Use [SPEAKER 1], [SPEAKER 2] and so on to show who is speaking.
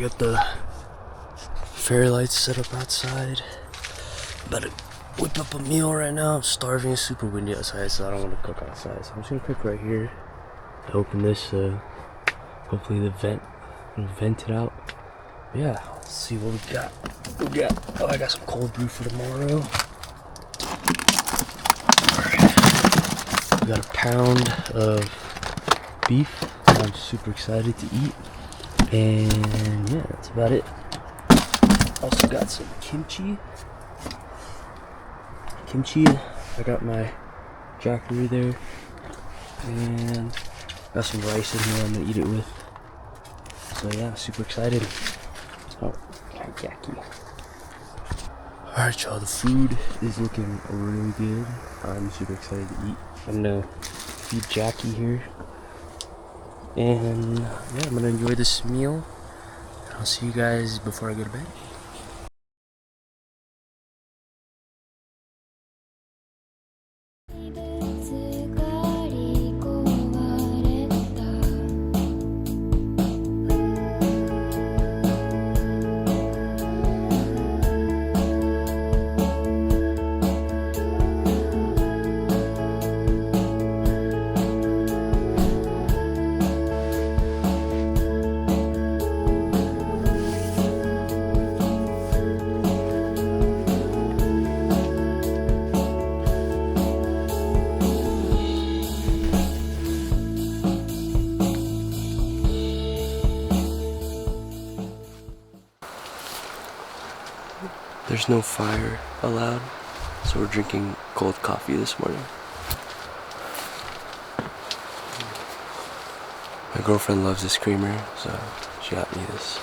[SPEAKER 1] got the fairy lights set up outside. About to whip up a meal right now. I'm starving. It's super windy outside, so I don't want to cook outside. So I'm just gonna cook right here. Open this. Hopefully the vent will vent it out. Yeah, let's see what we got. Oh, I got some cold brew for tomorrow. Alright. We got a pound of beef. I'm super excited to eat. And yeah, that's about it. Also got some kimchi. I got my jackery there. And got some rice in here I'm gonna eat it with. So yeah, super excited. Oh, jackie. Alright y'all, the food is looking really good. I'm super excited to eat. I'm gonna feed Jackie here. And yeah, I'm gonna enjoy this meal. I'll see you guys before I go to bed. There's no fire allowed, so we're drinking cold coffee this morning. My girlfriend loves this creamer, so she got me this.